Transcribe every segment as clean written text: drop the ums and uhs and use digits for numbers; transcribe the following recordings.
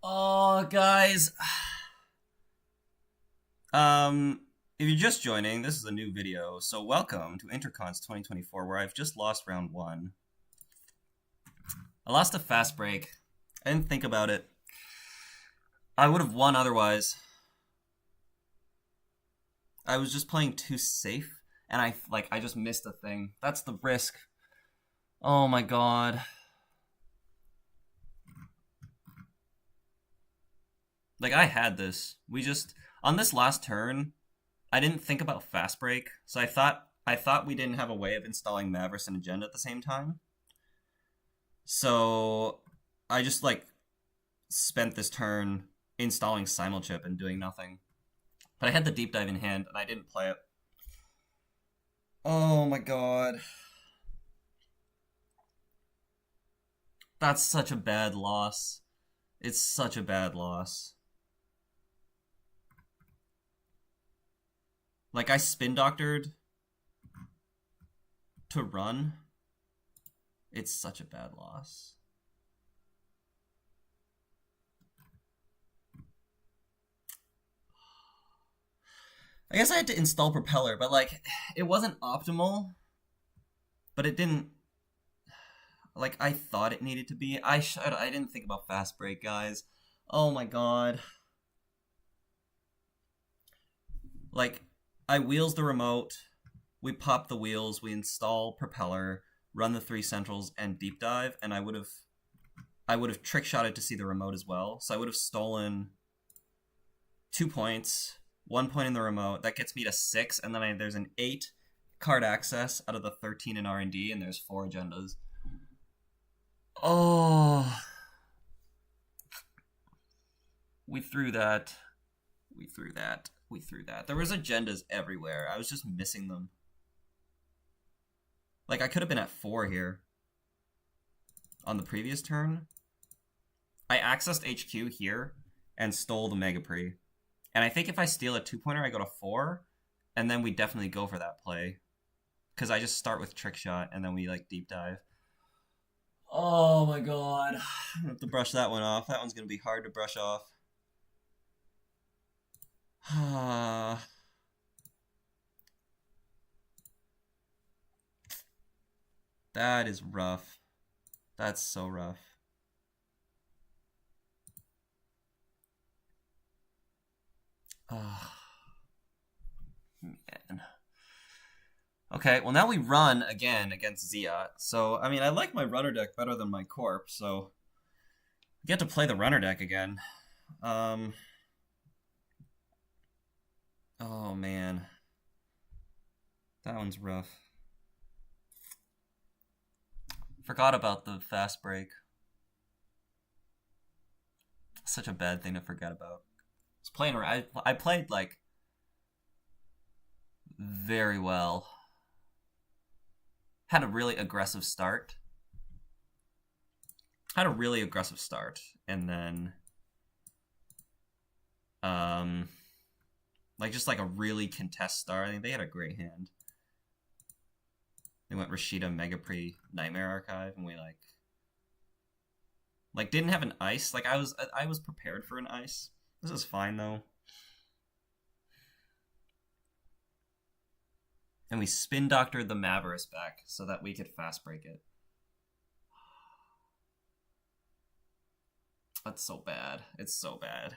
Oh, guys. If you're just joining, this is a new video, so welcome to Interconts 2024, where I've just lost round one. I lost a fast break. I didn't think about it. I would have won otherwise. I was just playing too safe, and I just missed a thing. That's the risk. Oh my god. Like, I had this. On this last turn, I didn't think about fast break, so I thought we didn't have a way of installing Mavericks and Agenda at the same time. So I just spent this turn installing Simulchip and doing nothing. But I had the deep dive in hand and I didn't play it. Oh my god. That's such a bad loss. It's such a bad loss. Like, I spin doctored to run. It's such a bad loss. I guess I had to install Propeller, but it wasn't optimal. But it didn't, I thought it needed to be. I didn't think about fast break, guys. Oh my god. I wheels the remote, we pop the wheels, we install Propeller, run the 3 centrals, and deep dive, and I would have trick shotted to see the remote as well. So I would have stolen 2 points, 1 point in the remote. That gets me to 6, and then there's an 8 card access out of the 13 in R&D, and there's 4 agendas. Oh, we threw that. We threw that. We threw that. There was agendas everywhere. I was just missing them. I could have been at 4 here. On the previous turn, I accessed HQ here and stole the Mega Pre. And I think if I steal a 2-pointer, I go to 4. And then we definitely go for that play. Because I just start with Trick Shot and then we deep dive. Oh my god. I have to brush that one off. That one's going to be hard to brush off. That is rough. That's so rough. Oh, man. Okay, well now we run again against Zia. So, I mean, I like my runner deck better than my corp, so I get to play the runner deck again. Oh man. That one's rough. Forgot about the fast break. Such a bad thing to forget about. I was playing around. I played very well. Had a really aggressive start. And then just a really contest start. I think they had a great hand. They went Rashida, Mega Pre, Nightmare Archive, and we didn't have an ice. I was prepared for an ice. This is fine though. And we spin doctored the Mavericks back so that we could fast break it. That's so bad. It's so bad.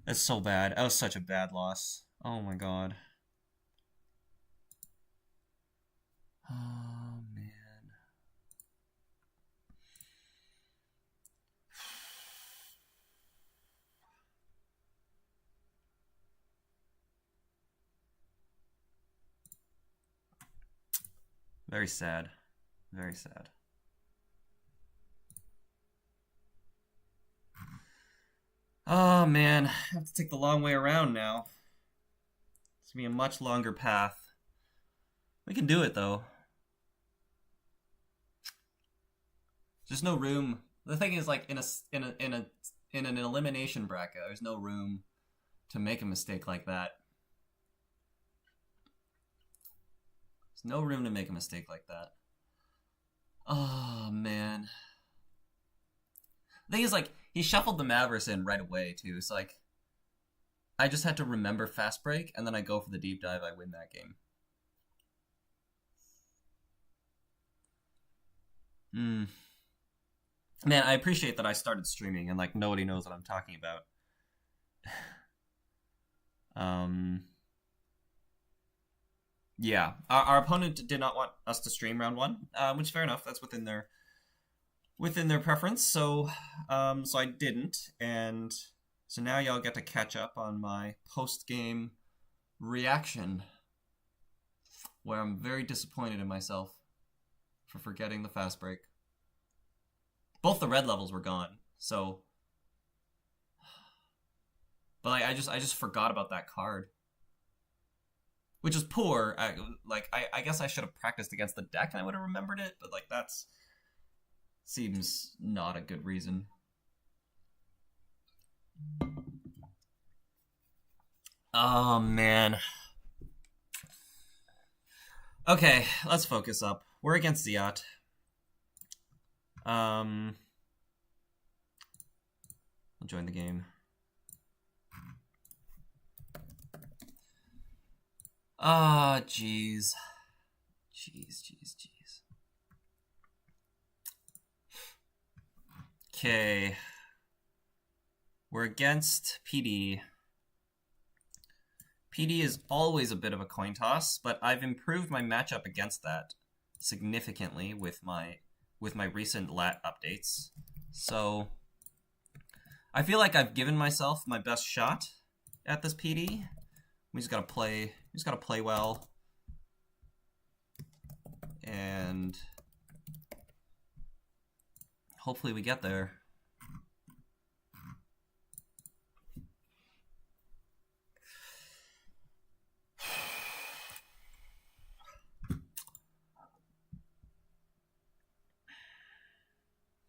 It's so bad. That was such a bad loss. Oh my god. Oh man. Very sad. Very sad. Oh man, I have to take the long way around now. It's gonna be a much longer path. We can do it though. There's no room. The thing is, in an elimination bracket, there's no room to make a mistake like that. There's no room to make a mistake like that. Oh man. The thing is, He shuffled the Mavericks in right away, too. It's like, I just had to remember fast break, and then I go for the deep dive, I win that game. Man, I appreciate that I started streaming, and, like, nobody knows what I'm talking about. Yeah, our opponent did not want us to stream round one, which is fair enough. That's within their preference. So I didn't, and so now y'all get to catch up on my post game reaction, where I'm very disappointed in myself for forgetting the fast break. Both the red levels were gone, so. But like, I just forgot about that card, which is poor. I guess I should have practiced against the deck and I would have remembered it, but like that's seems not a good reason. Oh man. Okay, let's focus up. We're against Ziat. I'll join the game. Ah, jeez. Jeez. Okay. We're against PD. PD is always a bit of a coin toss, but I've improved my matchup against that significantly with my recent lat updates. So I feel like I've given myself my best shot at this PD. We just gotta play well. And hopefully we get there.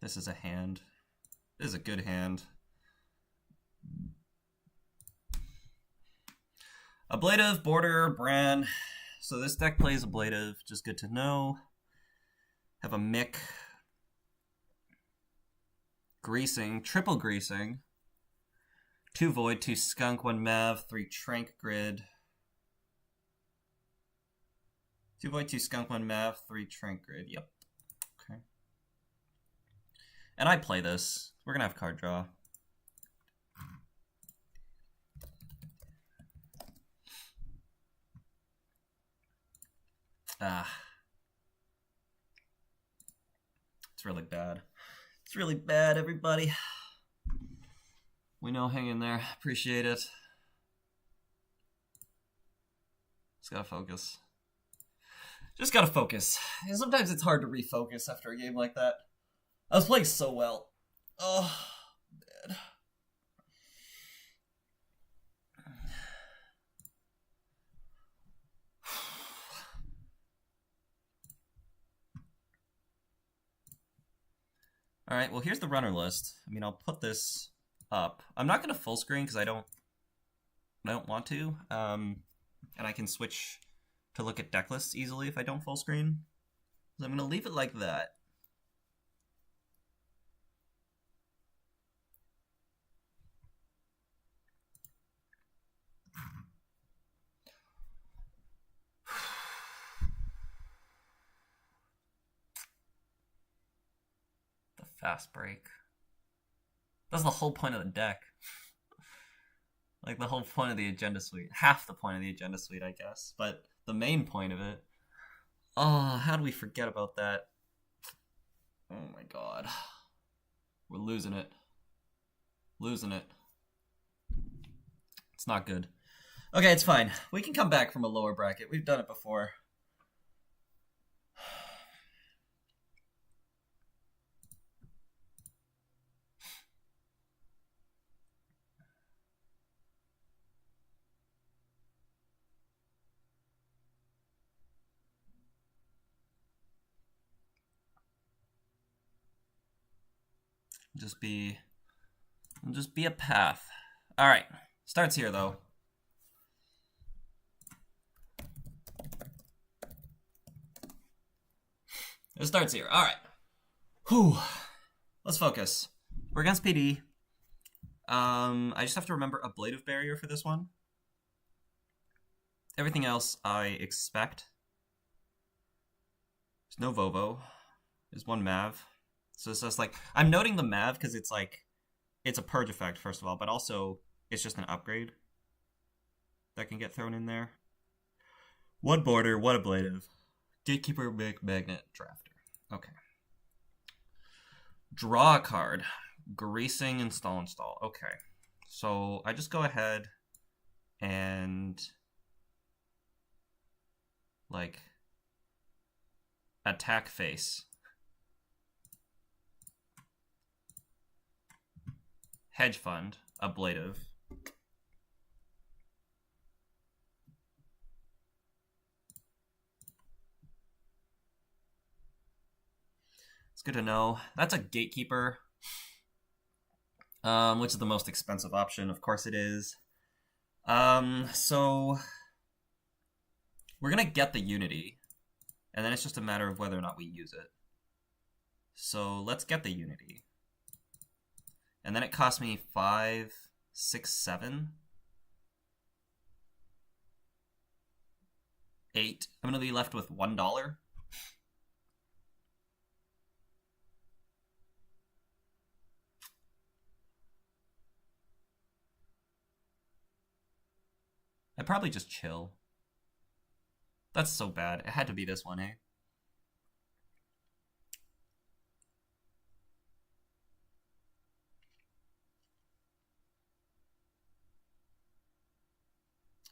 This is a hand. This is a good hand. Ablative, Border, Bran. So this deck plays Ablative, just good to know. Have a Mick. Greasing, triple Greasing. 2 Void, 2 Skunk, 1 Mav, 3 Trank Grid. 2 Void, 2 Skunk, 1 Mav, 3 Trank Grid. Yep. Okay. And I play this. We're gonna have card draw. It's really bad. It's really bad, everybody. We know, hang in there. Appreciate it. Just gotta focus. Just gotta focus. And sometimes it's hard to refocus after a game like that. I was playing so well. Oh, man. Alright, well here's the runner list. I mean, I'll put this up. I'm not going to full screen because I don't want to. And I can switch to look at deck lists easily if I don't full screen. So I'm going to leave it like that. Fast break. That's the whole point of the deck. Like the whole point of the agenda suite. Half the point of the agenda suite, I guess. But the main point of it. Oh, how do we forget about that? Oh my god. We're losing it. Losing it. It's not good. Okay, it's fine. We can come back from a lower bracket. We've done it before. Just be a path. All right, starts here though. It starts here. All right. Whew. Let's focus. We're against PD. I just have to remember ablative barrier for this one. Everything else I expect. There's no Vovo. There's one Mav. So it's just like, I'm noting the Mav because it's like, it's a purge effect, first of all, but also it's just an upgrade that can get thrown in there. One border, one ablative. Gatekeeper, magnet, drafter. Okay. Draw a card. Greasing, install. Okay. So I just go ahead and like attack face. Hedge fund, ablative. It's good to know. That's a gatekeeper, which is the most expensive option. Of course it is. So we're gonna get the unity, and then it's just a matter of whether or not we use it. So let's get the unity. And then it cost me 5, 6, 7, 8. I'm gonna be left with $1. I'd probably just chill. That's so bad. It had to be this one, eh?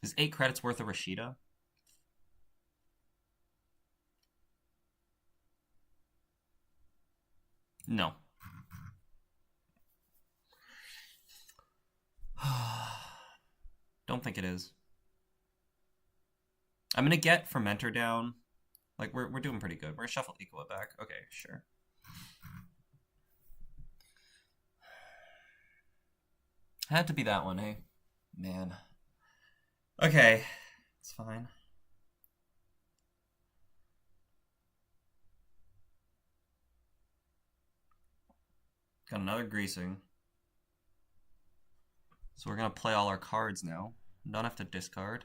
Is 8 credits worth a Rashida? No. Don't think it is. I'm gonna get Fermenter down. Like, we're doing pretty good. We're gonna shuffle Equa back. Okay, sure. Had to be that one, eh? Man. Okay, it's fine. Got another greasing. So we're gonna play all our cards now. Don't have to discard.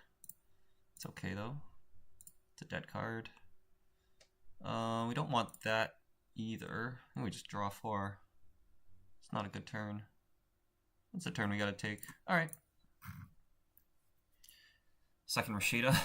It's okay though. It's a dead card. We don't want that either. I think we just draw 4. It's not a good turn. It's a turn we gotta take. Alright. Second Rashida.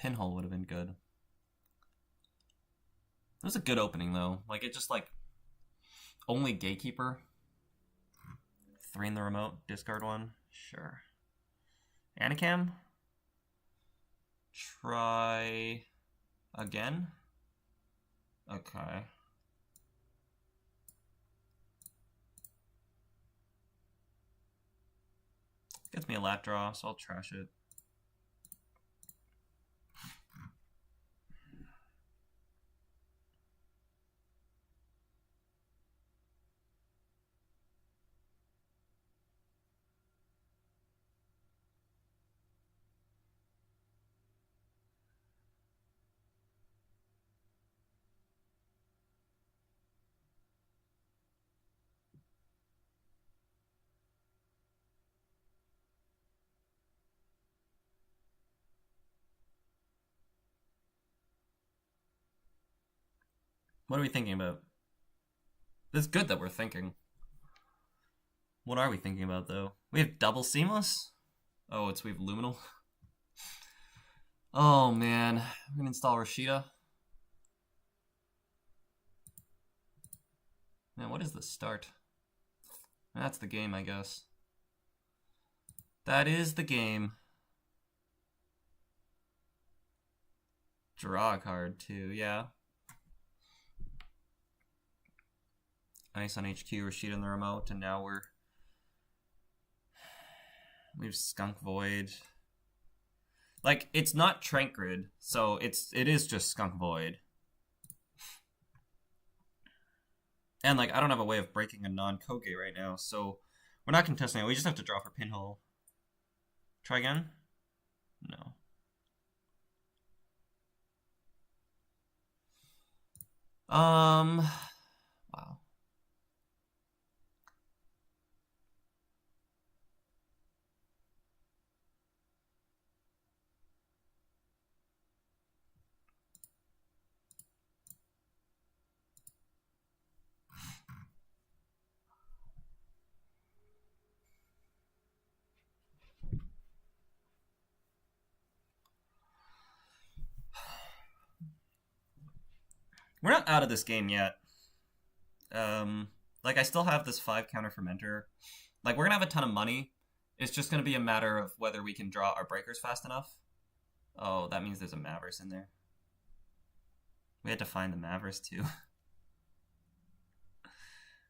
Pinhole would have been good. It was a good opening though. Like, it just like only gatekeeper. 3 in the remote, discard 1. Sure. Anacam? Try again? Okay. Gets me a lat draw, so I'll trash it. What are we thinking about? It's good that we're thinking. What are we thinking about, though? We have double seamless? Oh, we have luminal. Oh, man. I'm gonna install Rashida. Man, what is the start? That's the game, I guess. That is the game. Draw a card too, yeah. Ice on HQ, Rashid on the remote, and now we have Skunk Void. Like, it's not Trankrid, so it is just Skunk Void. And like, I don't have a way of breaking a non-Koge right now, so we're not contesting it. We just have to draw for Pinhole. Try again? No. Wow. We're not out of this game yet. Like, I still have this 5 counter fermenter. Like, we're gonna have a ton of money. It's just gonna be a matter of whether we can draw our breakers fast enough. Oh, that means there's a Mavericks in there. We had to find the Mavericks too.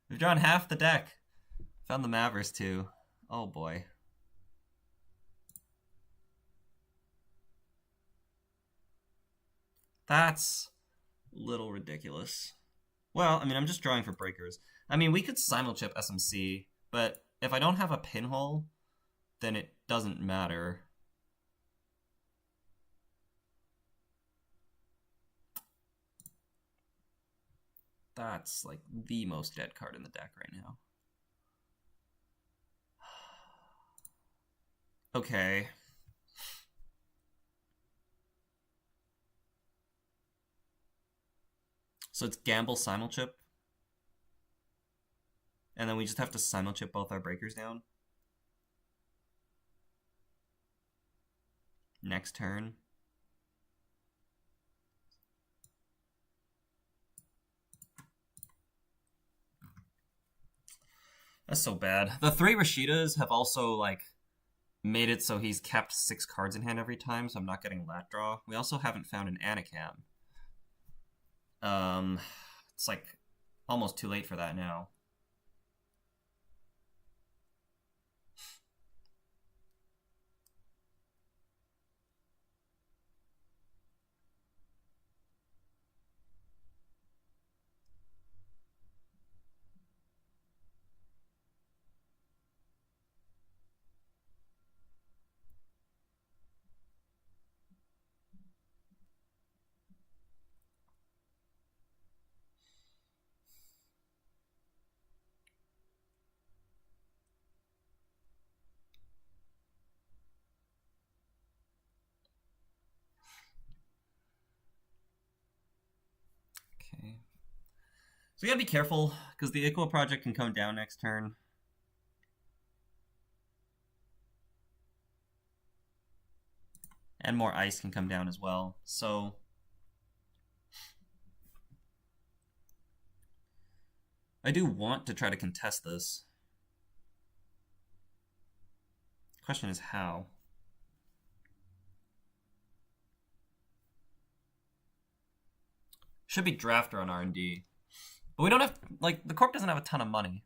We've drawn half the deck. Found the Mavericks too. Oh boy. That's a little ridiculous. Well, I mean, I'm just drawing for breakers. I mean, we could simulchip SMC, but if I don't have a pinhole, then it doesn't matter. That's like the most dead card in the deck right now. Okay. So it's gamble simulchip. And then we just have to simulchip both our breakers down. Next turn. That's so bad. The 3 Rashidas have also, like, made it so he's kept 6 cards in hand every time, so I'm not getting lat draw. We also haven't found an Anacam. It's like almost too late for that now. Okay. So we gotta be careful, because the Iqua project can come down next turn. And more ice can come down as well. So I do want to try to contest this. The question is how. Should be drafter on R&D. But we don't have, like, the corp doesn't have a ton of money.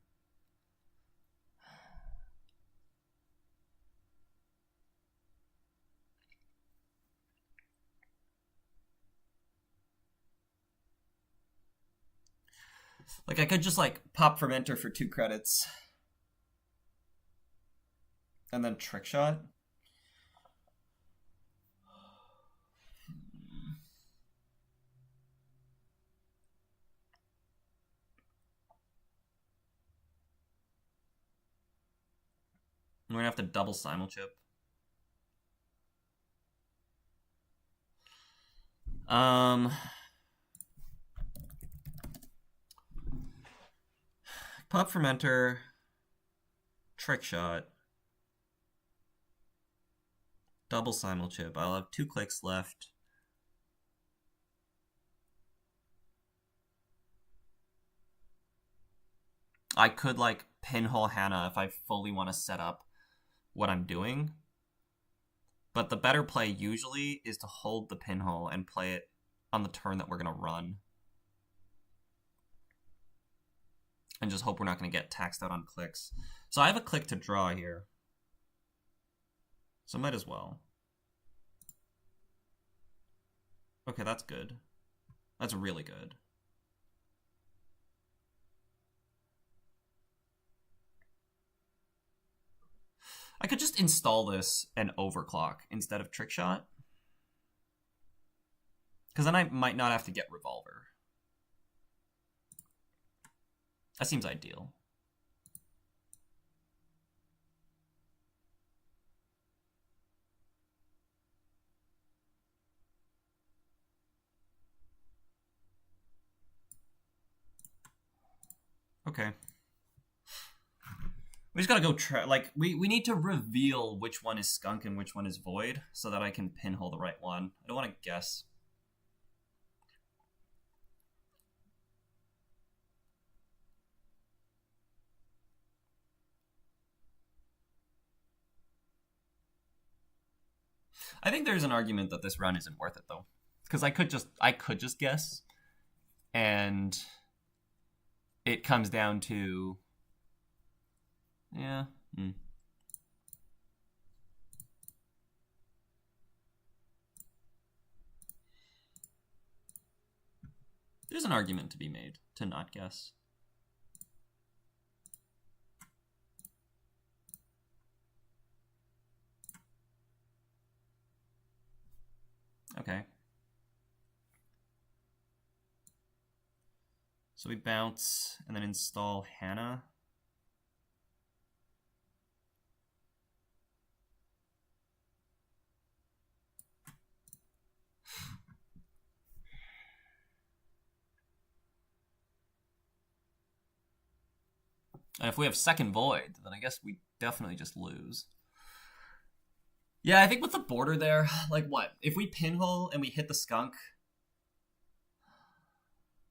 Like, I could just, like, pop Fermenter for 2 credits. And then Trick Shot. We're gonna have to double simulchip. Pop Fermenter, Trick Shot, double simulchip. I'll have 2 clicks left. I could, like, pinhole Hannah if I fully want to set up what I'm doing. But the better play usually is to hold the pinhole and play it on the turn that we're going to run. And just hope we're not going to get taxed out on clicks. So I have a click to draw here. So might as well. Okay, that's good. That's really good. I could just install this and overclock instead of trick shot. Because then I might not have to get revolver. That seems ideal. Okay. We just gotta go try, like, we need to reveal which one is skunk and which one is void so that I can pinhole the right one. I don't want to guess. I think there's an argument that this run isn't worth it though, because I could just guess, and it comes down to, yeah. There's an argument to be made to not guess. Okay. So we bounce and then install Hannah. And if we have second void, then I guess we definitely just lose. Yeah, I think with the border there, like what? If we pinhole and we hit the skunk,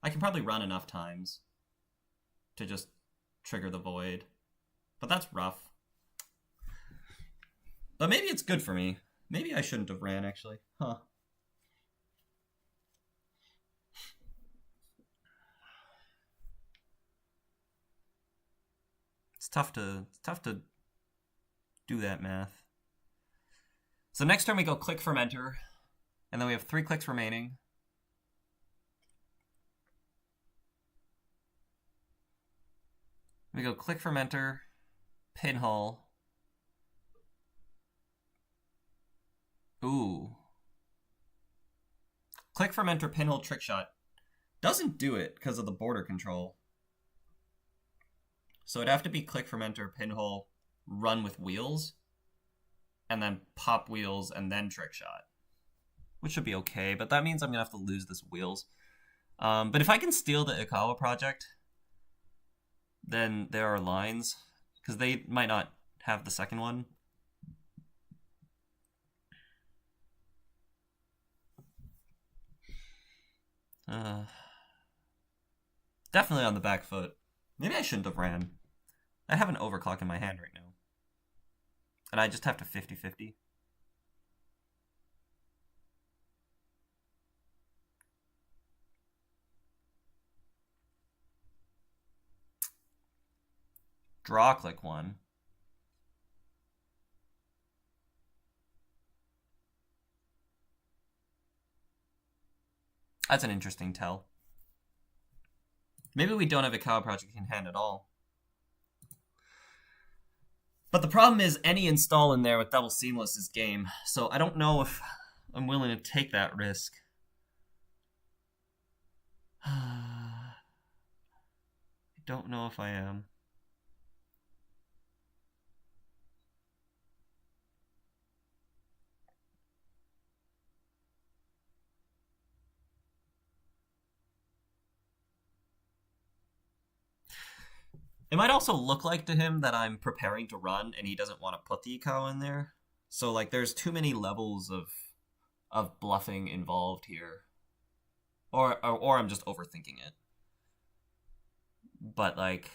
I can probably run enough times to just trigger the void. But that's rough. But maybe it's good for me. Maybe I shouldn't have ran, actually. Huh. It's tough to do that math. So next turn we go click fermenter, and then we have 3 clicks remaining. We go click fermenter, pinhole. Ooh. Click fermenter, pinhole, trick shot. Doesn't do it because of the border control. So it'd have to be click fermenter, pinhole, run with wheels, and then pop wheels and then trick shot. Which should be okay, but that means I'm going to have to lose this wheels. But if I can steal the Ikawa project, then there are lines, because they might not have the second one. Definitely on the back foot. Maybe I shouldn't have ran. I have an overclock in my hand right now. And I just have to 50-50. Draw click 1. That's an interesting tell. Maybe we don't have a cow project in hand at all. But the problem is any install in there with double seamless is game. So I don't know if I'm willing to take that risk. I don't know if I am. It might also look like to him that I'm preparing to run and he doesn't want to put the eco in there. So like there's too many levels of bluffing involved here. Or I'm just overthinking it. But like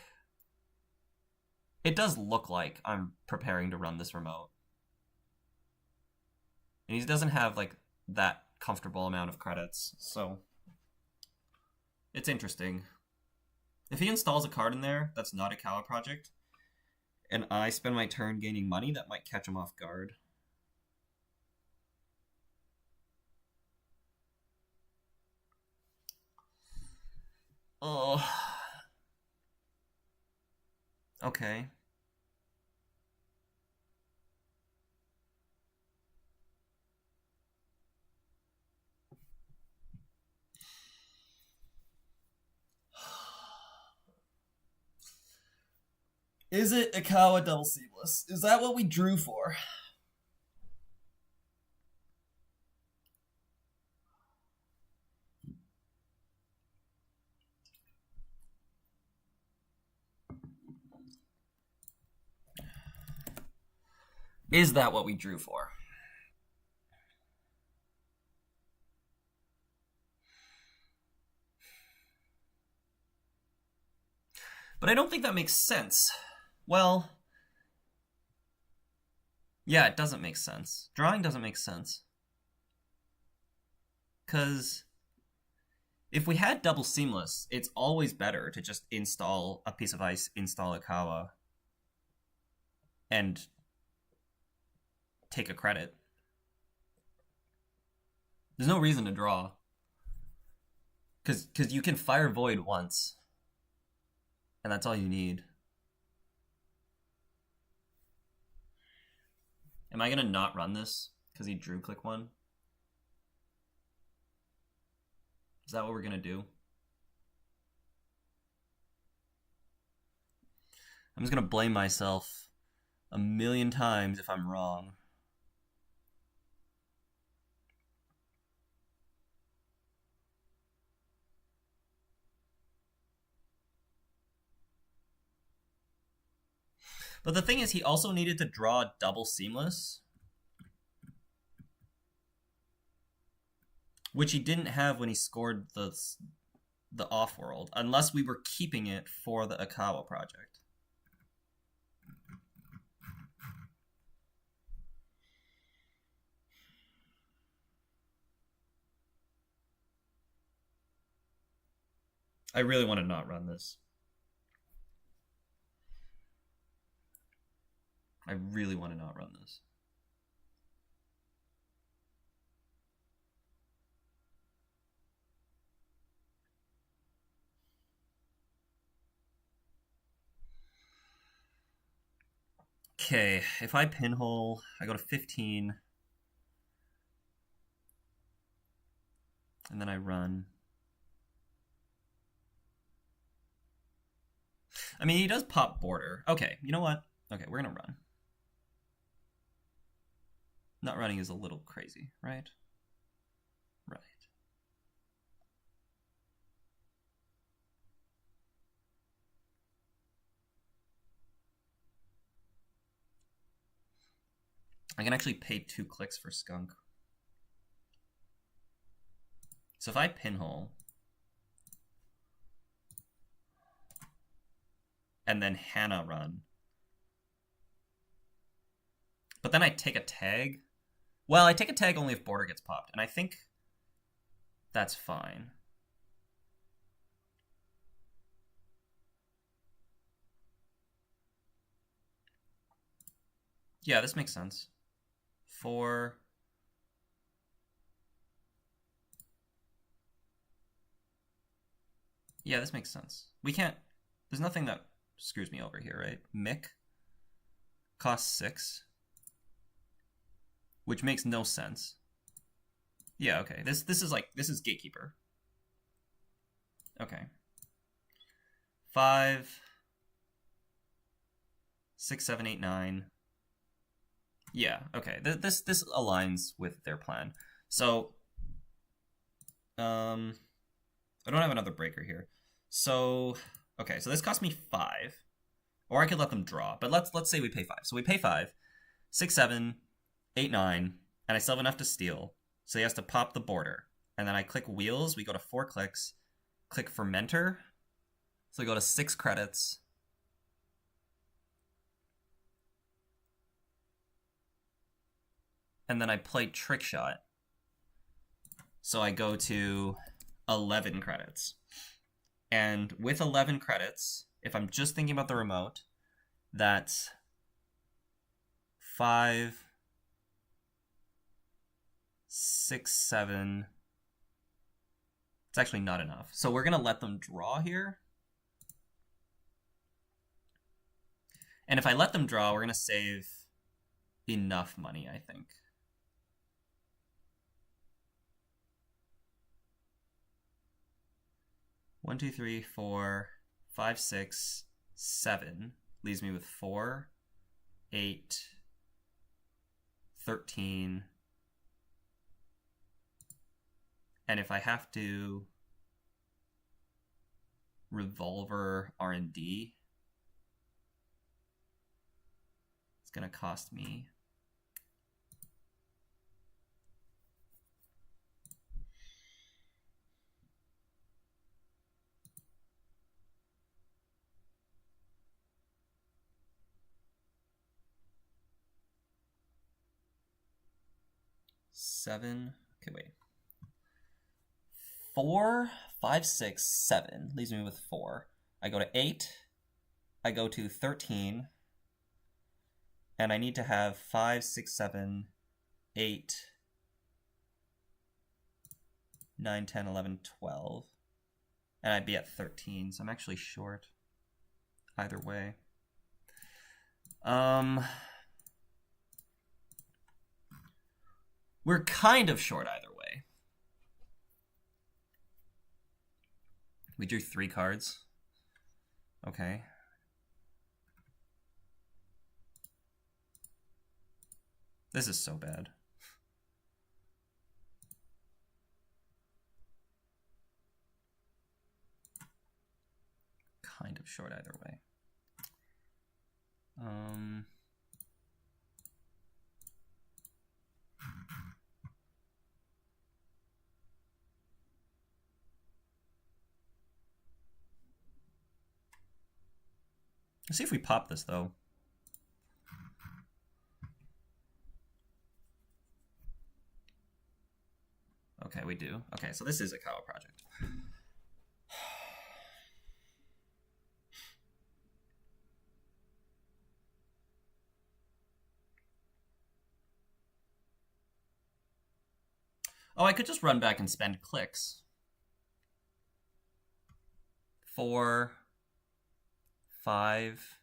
it does look like I'm preparing to run this remote. And he doesn't have, like, that comfortable amount of credits, so it's interesting. If he installs a card in there that's not a Kawa project, and I spend my turn gaining money, that might catch him off guard. Oh. Okay. Is it Ikawa double seamless? Is that what we drew for? Is that what we drew for? But I don't think that makes sense. Well, yeah, it doesn't make sense. Drawing doesn't make sense. Because if we had double seamless, it's always better to just install a piece of ice, install a Kawa, and take a credit. There's no reason to draw. Because you can Fire Void once. And that's all you need. Am I going to not run this because he drew click 1? Is that what we're going to do? I'm just going to blame myself a million times if I'm wrong. But the thing is, he also needed to draw double seamless, which he didn't have when he scored the off-world, unless we were keeping it for the Ikawa project. I really want to not run this. I really want to not run this. Okay, if I pinhole, I go to 15. And then I run. I mean, he does pop border. Okay, you know what? Okay, we're going to run. Not running is a little crazy, right? Right. I can actually pay 2 clicks for Skunk. So if I pinhole and then Hannah run, but then I take a tag. Well, I take a tag only if border gets popped, and I think that's fine. Yeah, this makes sense. 4. Yeah, this makes sense. We can't... There's nothing that screws me over here, right? Mick costs 6. Which makes no sense. Yeah, okay. This is Gatekeeper. Okay. 5, 6, 7, 8, 9. Yeah, okay. This aligns with their plan. So, I don't have another breaker here. So, okay, so this cost me 5. Or I could let them draw. But let's say we pay 5. So we pay 5, 6, 7, 8, 9, and I still have enough to steal. So he has to pop the border. And then I click Wheels. We go to 4 clicks. Click Fermenter. So we go to 6 credits. and then I play trick shot. So I go to 11 credits. And with 11 credits, if I'm just thinking about the remote, that's 5, 6, 7. It's actually not enough. So we're going to let them draw here. And if I let them draw, we're going to save enough money, I think. One, 2, 3, 4, 5, 6, 7 leaves me with 4, 8, 13. And if I have to revolver R&D, it's going to cost me $7. Okay, wait. 4, 5, 6, 7 leaves me with 4. I go to 8. I go to 13. And I need to have 5, 6, 7, 8, 9, 10, 11, 12. And I'd be at 13, so I'm actually short either way. We're kind of short either way. We drew 3 cards. Okay. This is so bad. Kind of short either way. Let's see if we pop this, though. Okay, we do. Okay, so this is a Kawa project. Oh, I could just run back and spend clicks. 4, 5,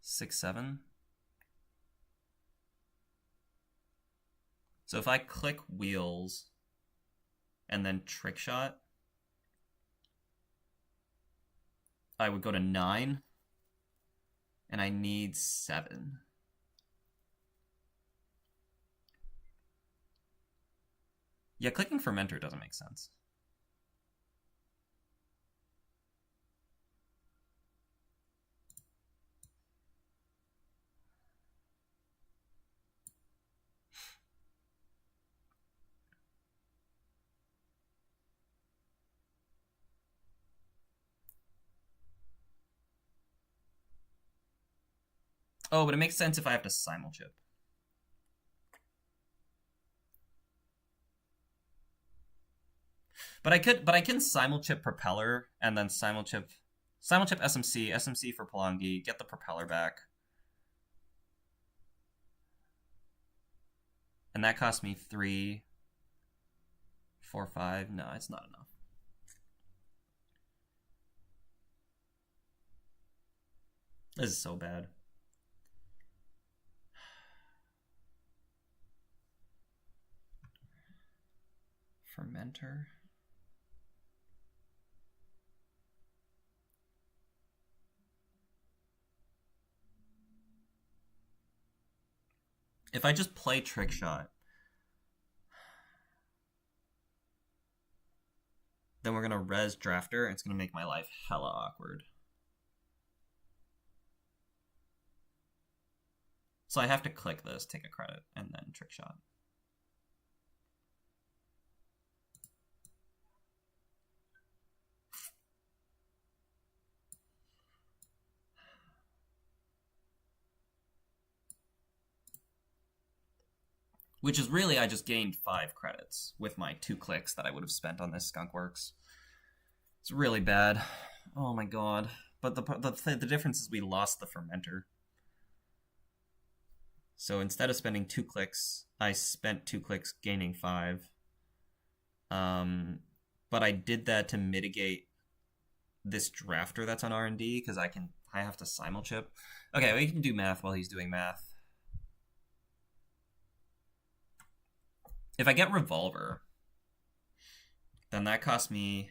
6, 7. So if I click wheels and then trick shot, I would go to 9, and I need 7. Yeah, clicking fermenter doesn't make sense. Oh, but it makes sense if I have to simulchip. But I can simulchip propeller and then simulchip SMC for Palangi, get the propeller back. And that cost me 3, 4, 5. No, it's not enough. This is so bad. Fermenter. If I just play trick shot, then we're going to res drafter, and it's going to make my life hella awkward. So I have to click this, take a credit, and then trick shot. Which is really, I just gained 5 credits with my 2 clicks that I would have spent on this skunkworks. It's really bad. Oh my god. But the difference is we lost the fermenter. So instead of spending 2 clicks, I spent 2 clicks gaining 5. But I did that to mitigate this drafter that's on R&D, because I have to simulchip. Okay, we can do math while he's doing math. If I get Revolver, then that costs me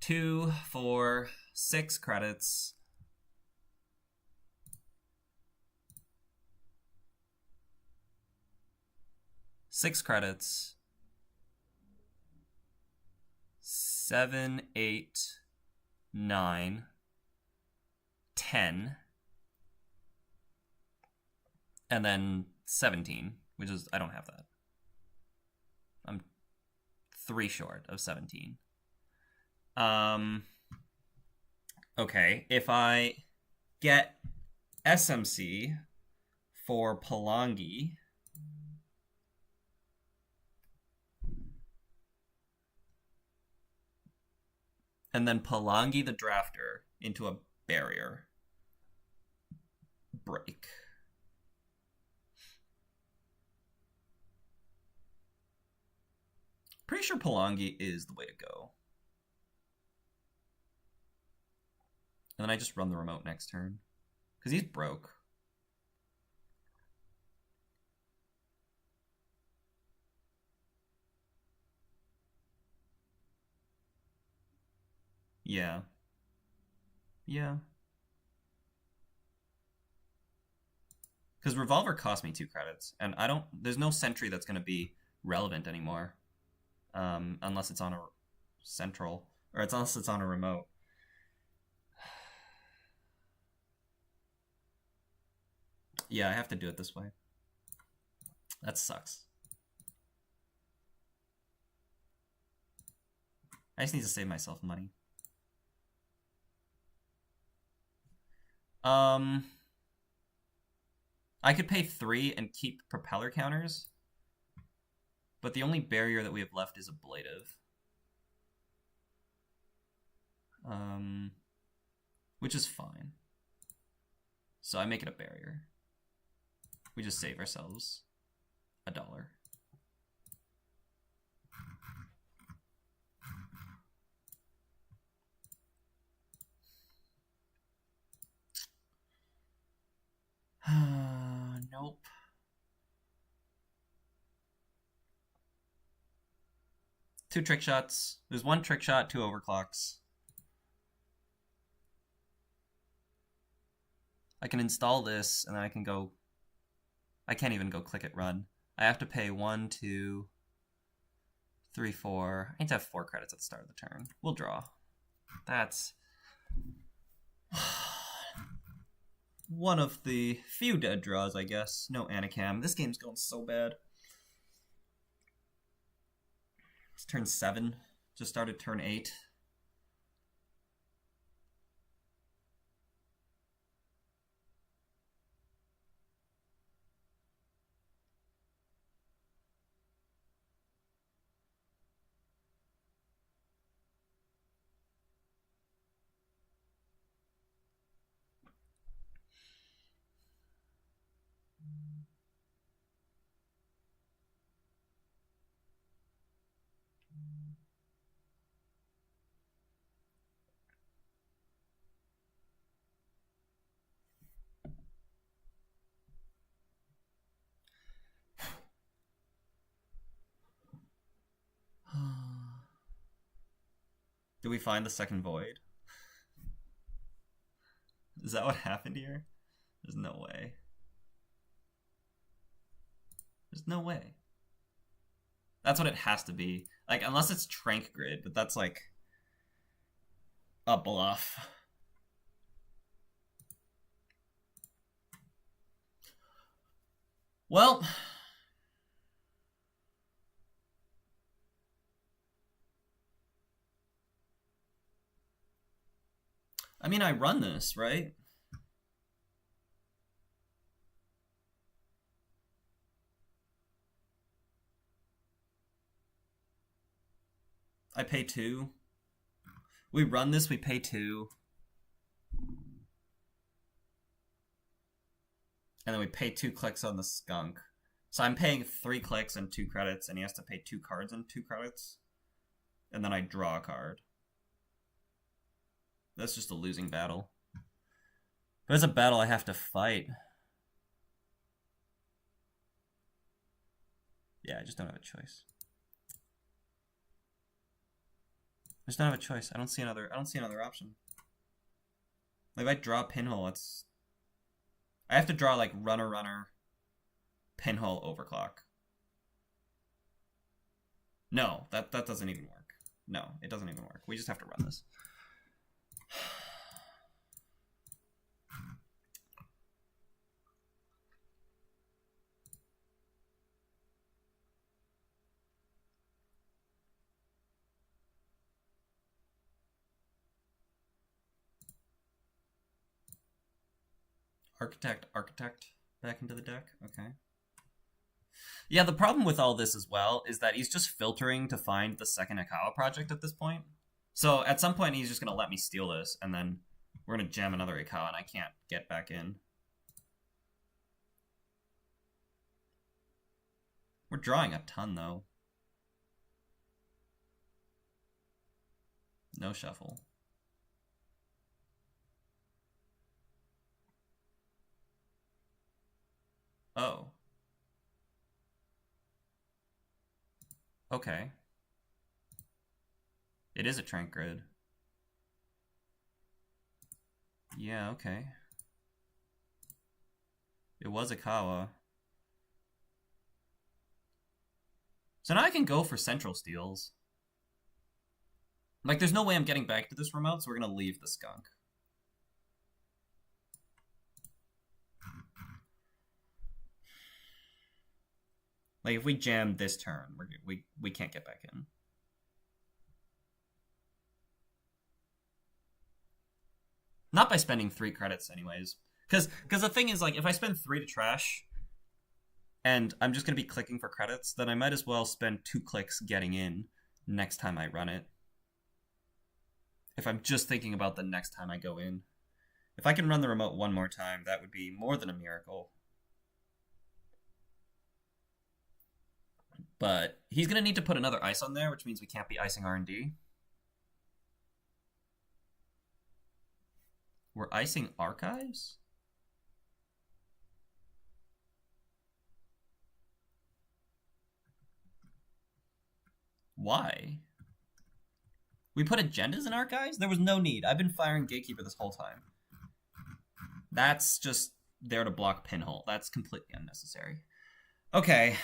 2, 4, 6 credits. Six credits. 7, 8, 9, 10, and then 17, which is, I don't have that. I'm 3 short of 17. Okay, if I get SMC for Palangi, and then Palangi the drafter into a barrier. Break. Pretty sure Palangi is the way to go. And then I just run the remote next turn. Because he's broke. Yeah. Yeah. Because Revolver cost me 2 credits. And there's no sentry that's going to be relevant anymore. Unless it's on a central. Or unless it's on a remote. Yeah, I have to do it this way. That sucks. I just need to save myself money. I could pay 3 and keep propeller counters, but the only barrier that we have left is ablative. Which is fine. So I make it a barrier. We just save ourselves $1. Nope. Two trick shots. There's 1 trick shot, 2 overclocks. I can install this, and then I can go... I can't even go click it run. I have to pay 1, 2, 3, 4. I need to have 4 credits at the start of the turn. We'll draw. That's... one of the few dead draws, I guess. No Anacam. This game's going so bad. It's turn 7. Just started turn 8. Do we find the second void? Is that what happened here? There's no way. There's no way. That's what it has to be. Like, unless it's Trank Grid, but that's like a bluff. Well, I mean, I run this, right? I pay 2. We run this, we pay 2. And then we pay 2 clicks on the skunk. So I'm paying 3 clicks and 2 credits, and he has to pay 2 cards and 2 credits. And then I draw a card. That's just a losing battle. But it's a battle I have to fight. Yeah, I just don't have a choice. I just don't have a choice. I don't see another option. Like if I draw a pinhole, it's I have to draw like runner, pinhole, overclock. No, that doesn't even work. No, it doesn't even work. We just have to run this. Architect back into the deck. Okay. Yeah, the problem with all this as well is that he's just filtering to find the second Ikawa project at this point. So at some point he's just going to let me steal this, and then we're going to jam another Ikawa, and I can't get back in. We're drawing a ton, though. No shuffle. Oh. Okay. It is a Trank Grid. Yeah, okay. It was Ikawa. So now I can go for central steals. Like, there's no way I'm getting back to this remote, so we're going to leave the skunk. Like, if we jam this turn, we can't get back in. Not by spending 3 credits, anyways. Because the thing is, like, if I spend 3 to trash, and I'm just going to be clicking for credits, then I might as well spend 2 clicks getting in next time I run it. If I'm just thinking about the next time I go in. If I can run the remote one more time, that would be more than a miracle. But he's going to need to put another ice on there, which means we can't be icing R&D. We're icing archives? Why? We put agendas in archives? There was no need. I've been firing Gatekeeper this whole time. That's just there to block pinhole. That's completely unnecessary. Okay.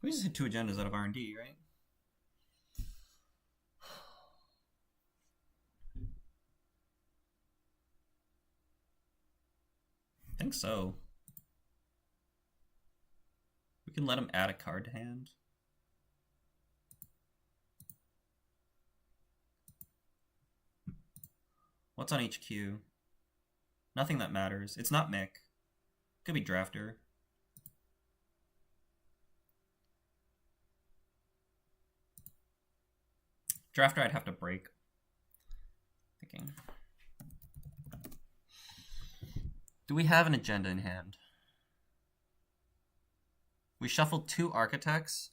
We just hit 2 agendas out of R&D, right? I think so. We can let him add a card to hand. What's on HQ? Nothing that matters. It's not Mick. Could be Drafter. Drafter I'd have to break. Thinking. Do we have an agenda in hand? We shuffled 2 architects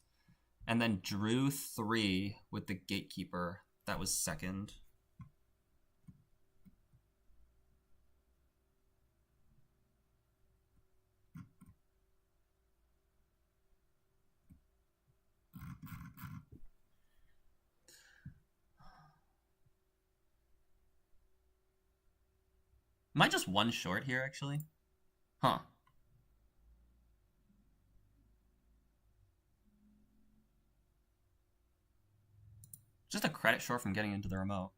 and then drew 3 with the Gatekeeper. That was second. Am I just 1 short here, actually? Huh. Just a credit short from getting into the remote.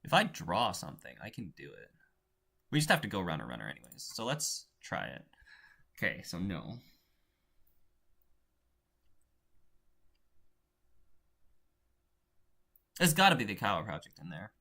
If I draw something, I can do it. We just have to go runner anyways. So let's try it. Okay, so no. There's got to be the Ikawa project in there.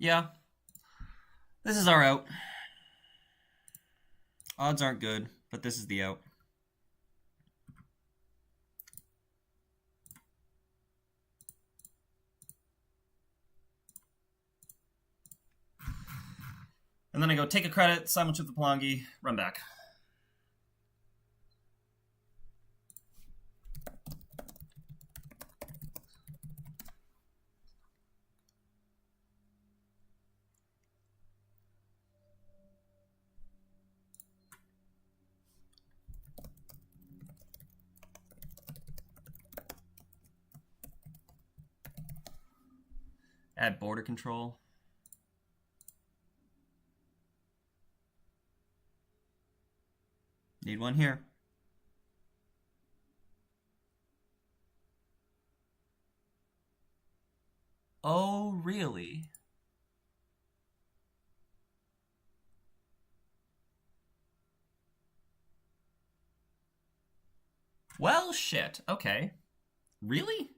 Yeah. This is our out. Odds aren't good, but this is the out. And then I go take a credit, silent chip the Pelongi, run back. Add border control. Need one here. Oh, really? Well, shit. Okay. Really?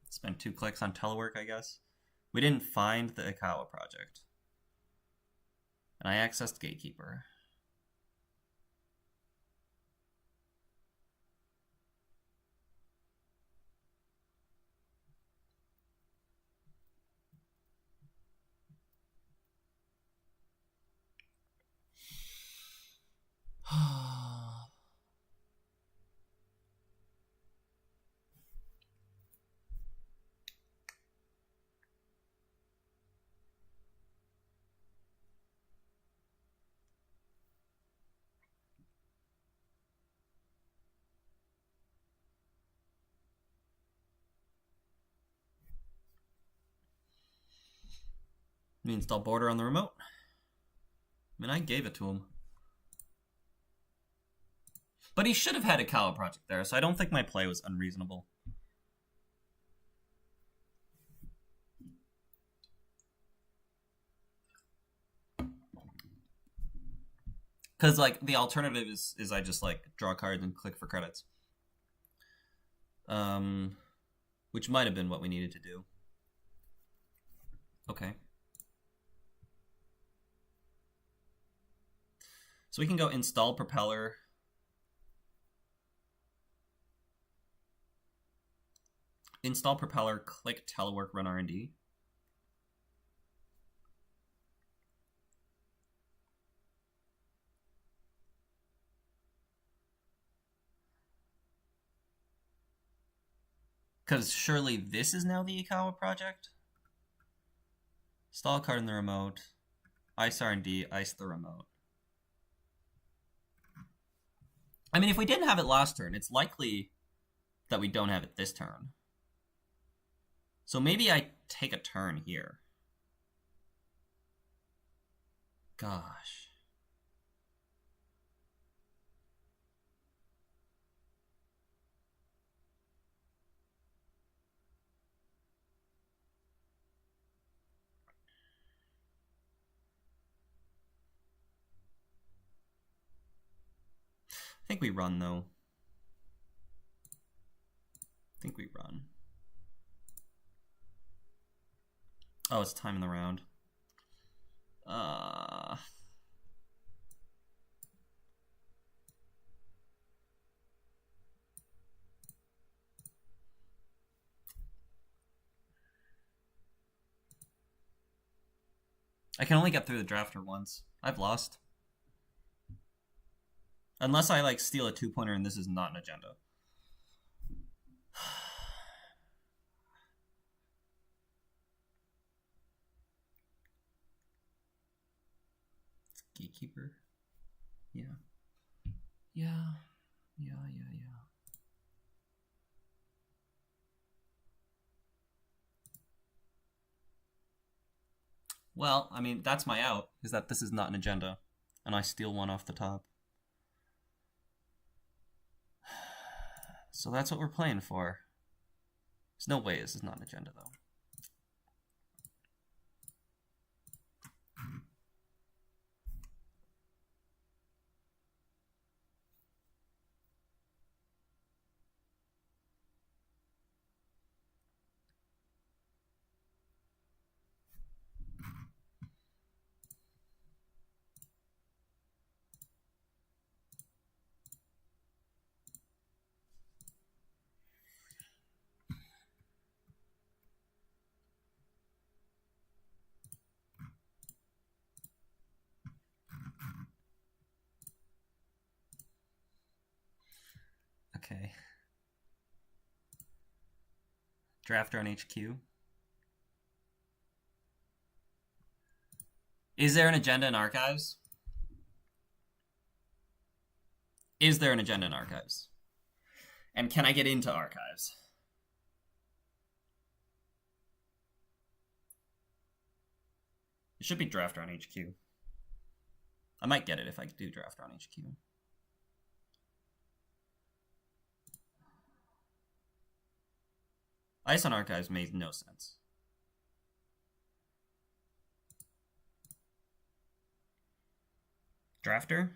Spend 2 clicks on telework, I guess. We didn't find the Ikawa project. And I accessed Gatekeeper. We install border on the remote. I mean, I gave it to him. But he should have had a Ikawa project there, so I don't think my play was unreasonable. Because, like, the alternative is I just, like, draw cards and click for credits. Which might have been what we needed to do. Okay. So we can go install propeller. Install propeller, click telework, run R&D. Because surely this is now the Ikawa project? Install a card in the remote. Ice R&D, ice the remote. I mean, if we didn't have it last turn, it's likely that we don't have it this turn. So maybe I take a turn here. Gosh. I think we run, though. I think we run. Oh, it's time in the round. I can only get through the drafter once. I've lost. Unless I like steal a 2-pointer and this is not an agenda. Gatekeeper. Yeah. Yeah. Well, I mean, that's my out, is that this is not an agenda, and I steal one off the top. So that's what we're playing for. There's no way this is not an agenda, though. Okay. Drafter on HQ. Is there an agenda in archives? Is there an agenda in archives? And can I get into archives? It should be drafter on HQ. I might get it if I do drafter on HQ. Ice on archives made no sense. Drafter?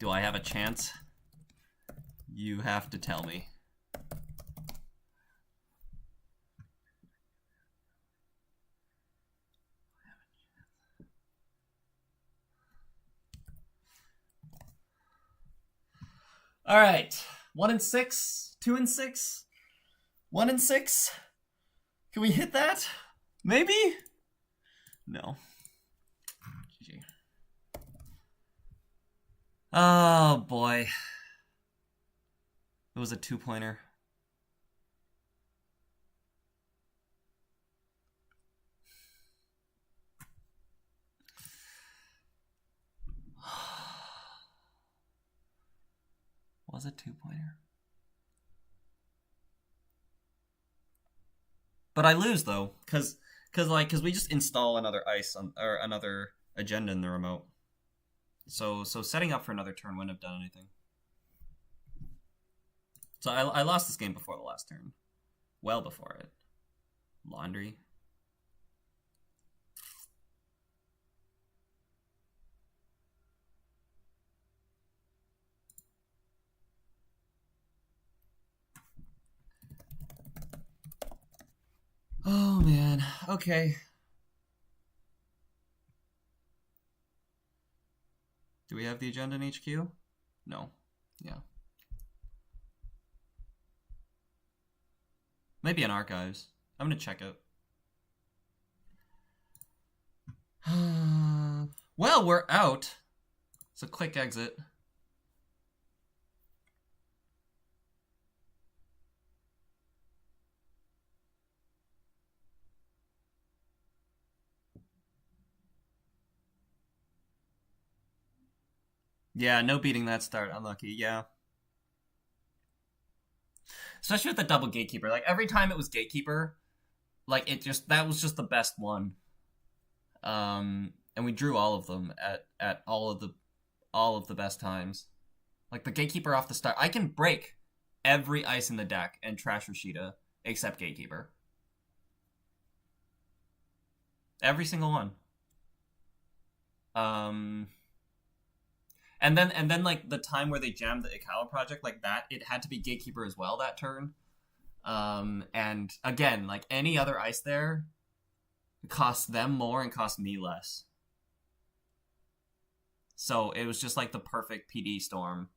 Do I have a chance? You have to tell me. All right, 1 and 6, 2 and 6, 1 and 6. Can we hit that? Maybe? No. GG. Oh boy. It was a 2-pointer. Was it 2-pointer? But I lose though, cause we just install another ice on, or another agenda in the remote. So setting up for another turn wouldn't have done anything. So I lost this game before the last turn, well before it. Laundry. Oh man, okay. Do we have the agenda in HQ? No. Yeah. Maybe in archives. I'm gonna check it. Well, we're out. It's a quick exit. Yeah, no beating that start. Unlucky, yeah. Especially with the double gatekeeper. Like, every time it was gatekeeper, like, that was just the best one. And we drew all of them at all of the best times. Like, the gatekeeper off the start. I can break every ice in the deck and trash Rashida except gatekeeper. Every single one. And then like the time where they jammed the Ikala project like that, it had to be gatekeeper as well that turn. And again, like any other ice there, it costs them more and costs me less. So it was just like the perfect PD storm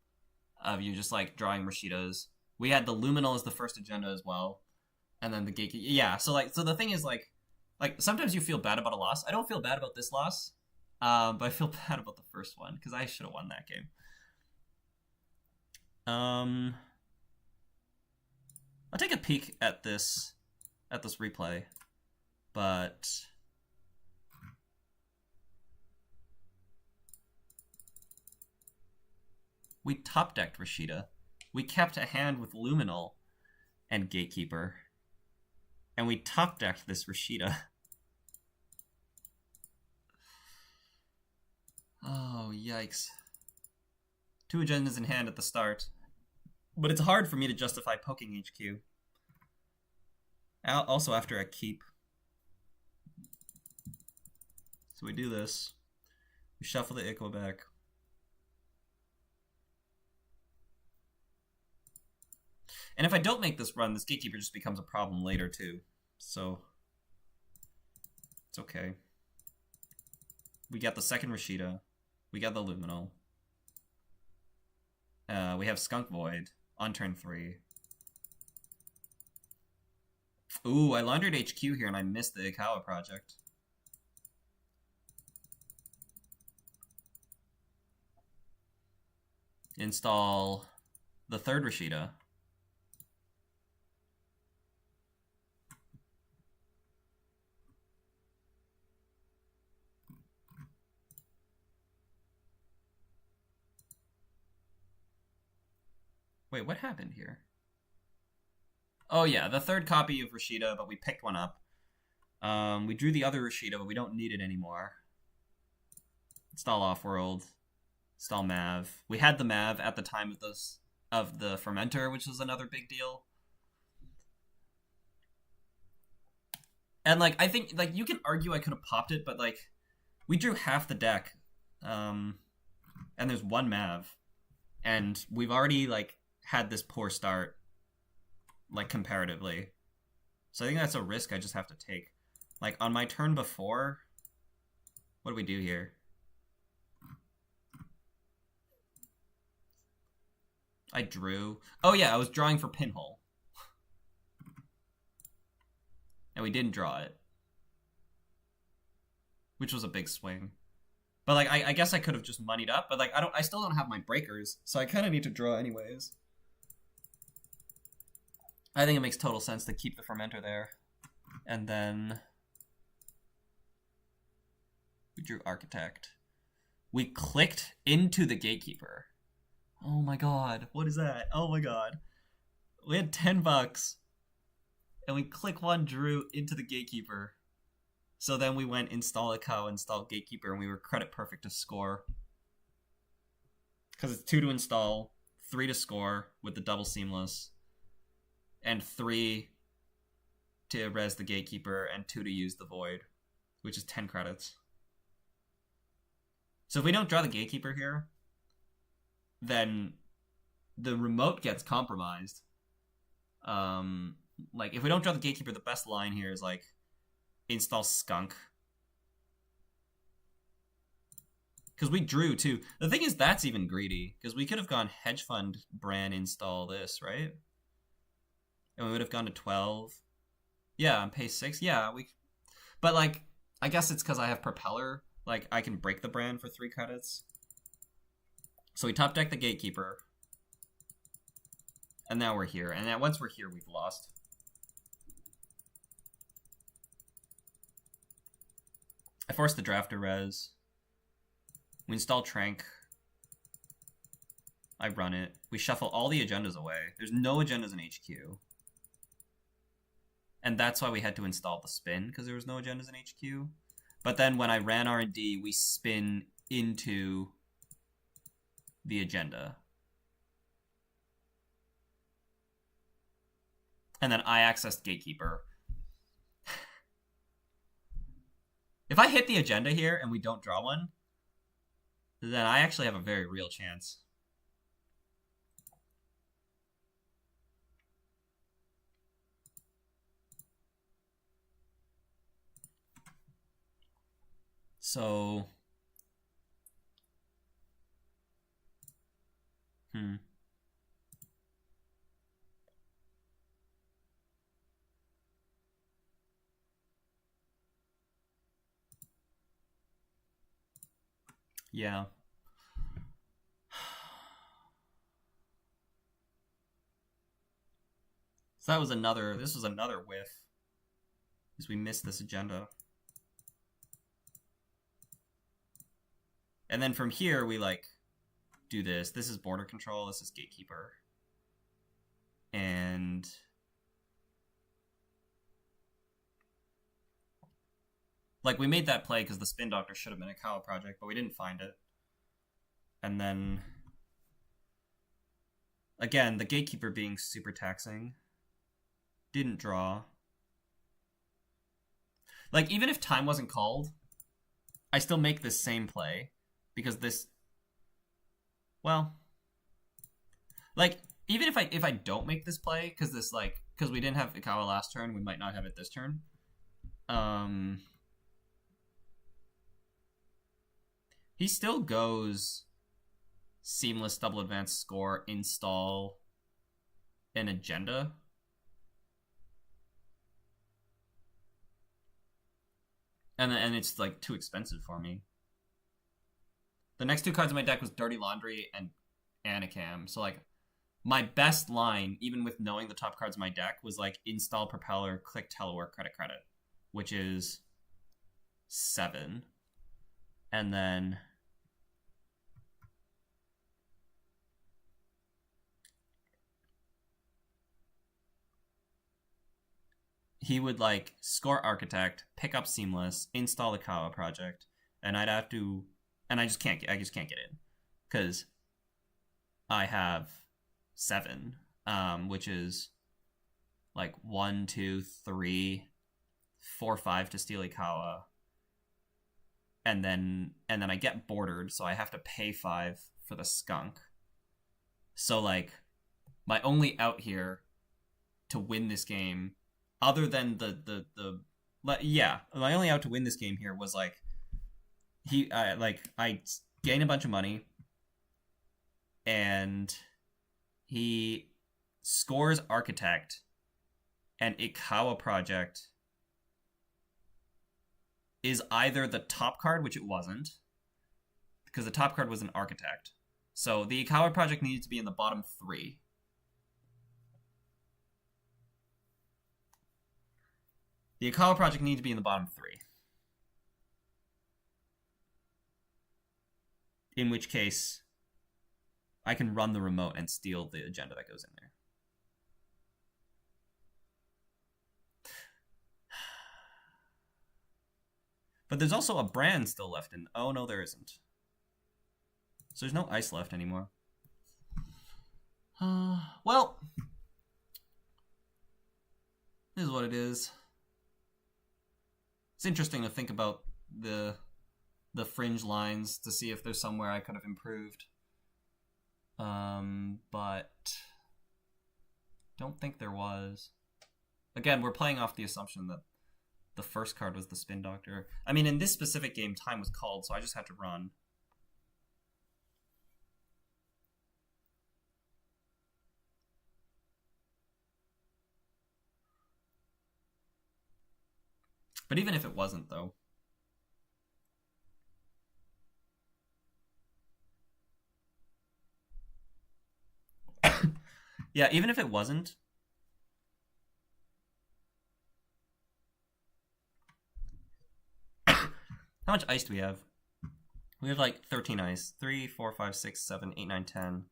of you just like drawing Rashidas. We had the Luminal as the first agenda as well, and then the gatekeeper. Yeah, so the thing is like sometimes you feel bad about a loss. I don't feel bad about this loss But I feel bad about the first one because I should have won that game. I'll take a peek at this replay, but we top decked Rashida. We kept a hand with Luminal and Gatekeeper, and we top decked this Rashida. Oh, yikes. 2 agendas in hand at the start. But it's hard for me to justify poking HQ. Also after a keep. So we do this. We shuffle the Iqua back. And if I don't make this run, this Gatekeeper just becomes a problem later too. So it's okay. We got the second Rashida. We got the Luminal. We have Skunk Void on turn 3. Ooh, I laundered HQ here and I missed the Ikawa project. Install the third Rashida. Wait, what happened here? Oh yeah, the third copy of Rashida, but we picked one up. We drew the other Rashida, but we don't need it anymore. Install Offworld. Install Mav. We had the Mav at the time of the Fermenter, which was another big deal. And like I think like you can argue I could have popped it, but like we drew half the deck. And there's one Mav. And we've already like had this poor start, like comparatively. So I think that's a risk I just have to take. Like on my turn before, what do we do here? I drew. Oh yeah, I was drawing for Pinhole. And we didn't draw it. Which was a big swing. But like I guess I could have just moneyed up, but like I still don't have my breakers, so I kinda need to draw anyways. I think it makes total sense to keep the Fermenter there. And then we drew Architect. We clicked into the Gatekeeper. Oh my god, what is that? Oh my god. We had $10 and we click one, drew into the Gatekeeper. So then we went install a cow, install Gatekeeper, and we were credit perfect to score. Because it's 2 to install, 3 to score with the double seamless, and 3 to res the Gatekeeper, and 2 to use the Void, which is 10 credits. So if we don't draw the Gatekeeper here, then the remote gets compromised. Like, if we don't draw the Gatekeeper, the best line here is, like, install Skunk. Because we drew, too. The thing is, that's even greedy. Because we could have gone Hedge Fund, Bran, install this, right? And we would have gone to 12. Yeah, on pace 6. Yeah, we... But, like, I guess it's because I have Propeller. Like, I can break the Bran for 3 credits. So we top deck the Gatekeeper. And now we're here. And then once we're here, we've lost. I forced the Drafter res. We install Trank. I run it. We shuffle all the agendas away. There's no agendas in HQ. And that's why we had to install the spin, because there was no agendas in HQ. But then when I ran R&D, we spin into the agenda. And then I accessed Gatekeeper. If I hit the agenda here and we don't draw one, then I actually have a very real chance. So... Yeah. So that was another. This was another whiff, because we missed this agenda. And then from here we like do this. This is border control. This is gatekeeper. And like we made that play because the spin doctor should have been a Kawa project, but we didn't find it. And then again, the gatekeeper being super taxing. Didn't draw. Like even if time wasn't called, I still make this same play because this, well, like even if I don't make this play because this like because we didn't have Ikawa last turn, we might not have it this turn. He still goes seamless double advance score, install an agenda. And it's like too expensive for me. The next two cards in my deck was Dirty Laundry and Anacam. So like my best line, even with knowing the top cards in my deck, was like install Propeller, click Telework, credit, which is 7. And then he would like score Architect, pick up Seamless, install the Kawa project, and I'd have to, and I just can't get in because I have 7, which is like 1, 2, 3, 4, 5 to steal Ikawa, and then I get bordered, so I have to pay 5 for the skunk. So like my only out here to win this game, other than my only out to win this game here was like I gain a bunch of money, and he scores Architect, and Ikawa project is either the top card, which it wasn't, because the top card was an Architect. So the Ikawa project needed to be in the bottom 3. The Ikawa project needed to be in the bottom 3. In which case, I can run the remote and steal the agenda that goes in there. But there's also a brand still left in. Oh, no, there isn't. So there's no ice left anymore. Well, this is what it is. It's interesting to think about the fringe lines to see if there's somewhere I could have improved. But don't think there was. Again, we're playing off the assumption that the first card was the Spin Doctor. I mean, in this specific game, time was called, so I just had to run. But even if it wasn't, though. Yeah, even if it wasn't. How much ice do we have? We have like 13 ice. 3, 4, 5, 6, 7, 8, 9, 10,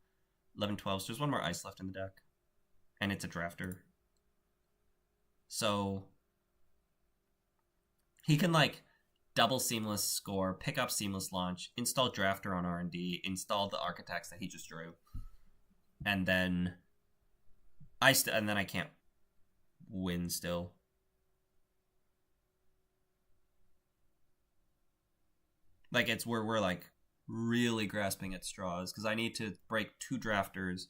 11, 12. So there's one more ice left in the deck. And it's a drafter. So he can like double Seamless score, pick up Seamless launch, install drafter on R&D, install the architects that he just drew. And then I can't win still. Like it's where we're like really grasping at straws because I need to break 2 drafters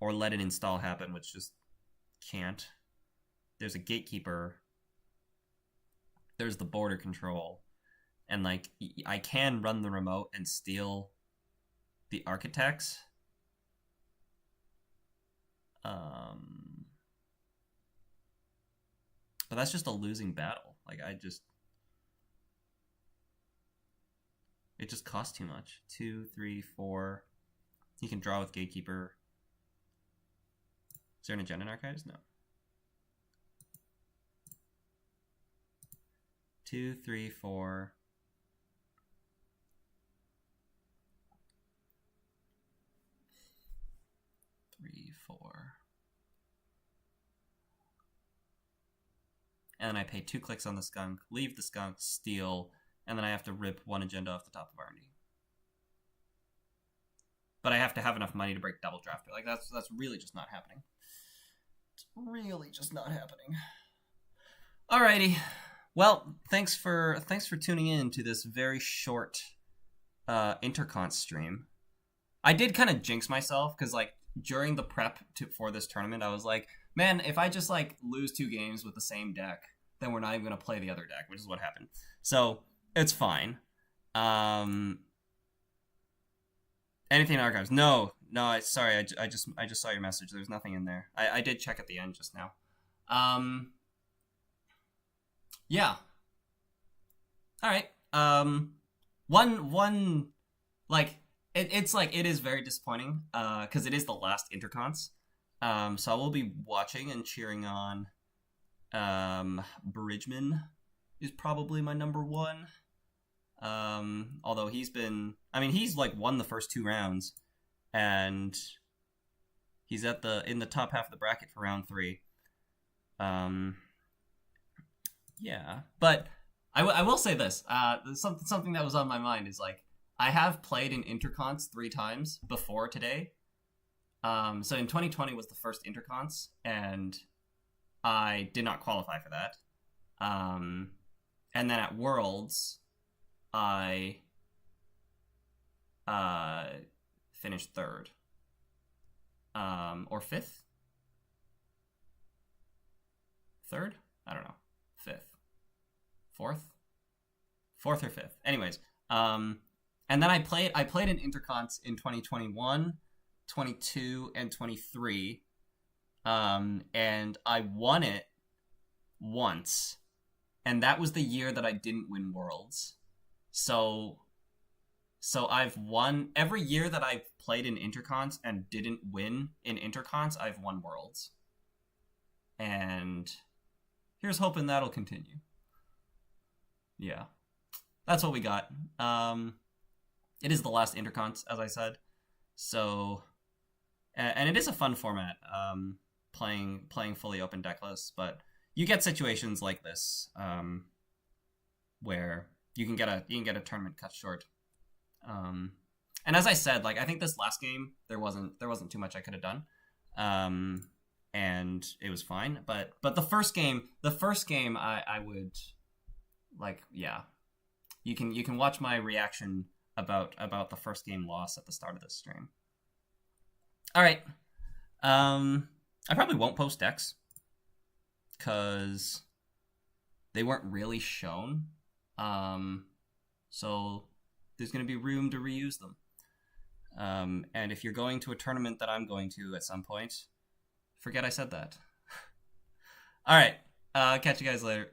or let an install happen, which just can't. There's a gatekeeper. There's the border control. And like I can run the remote and steal the architects. But that's just a losing battle. Like it just costs too much. 2, 3, 4. You can draw with Gatekeeper. Is there an agenda in Archives? No. 2, 3, 4. 3, 4. And then I pay 2 clicks on the skunk, leave the skunk, steal, and then I have to rip 1 agenda off the top of R&D. But I have to have enough money to break double drafter. Like that's really just not happening. It's really just not happening. Alrighty. Well, thanks for tuning in to this very short Intercont stream. I did kind of jinx myself because like during the prep for this tournament, I was like, man, if I just like lose 2 games with the same deck, then we're not even gonna play the other deck, which is what happened. So it's fine. Anything in Archives? No. Sorry, I just saw your message. There's nothing in there. I did check at the end just now. Yeah. All right. One like it's like it is very disappointing because it is the last Interconts. So I will be watching and cheering on. Bridgman is probably my number 1. Although he's like won the first 2 rounds, and he's in the top half of the bracket for round 3. Yeah, but I will say this. Something that was on my mind is like I have played in Interconts 3 times before today. So in 2020 was the first Interconts, and I did not qualify for that. And then at Worlds, I finished 3rd. Or 5th? 3rd? I don't know. 5th. 4th? 4th or 5th. Anyways. And then I played in Interconts in 2021, 22, and 23. And I won it once. And that was the year that I didn't win Worlds. So I've won every year that I've played in Intercons and didn't win in Intercons, I've won Worlds. And here's hoping that'll continue. Yeah. That's what we got. It is the last Intercons, as I said. So, and it is a fun format, playing fully open deck lists, but you get situations like this, where you can get a tournament cut short. And as I said, like I think this last game there wasn't too much I could have done, and it was fine. But the first game I would like, yeah, you can watch my reaction about the first game loss at the start of this stream. All right, I probably won't post decks because they weren't really shown. So there's going to be room to reuse them. And if you're going to a tournament that I'm going to at some point, forget I said that. All right. Catch you guys later.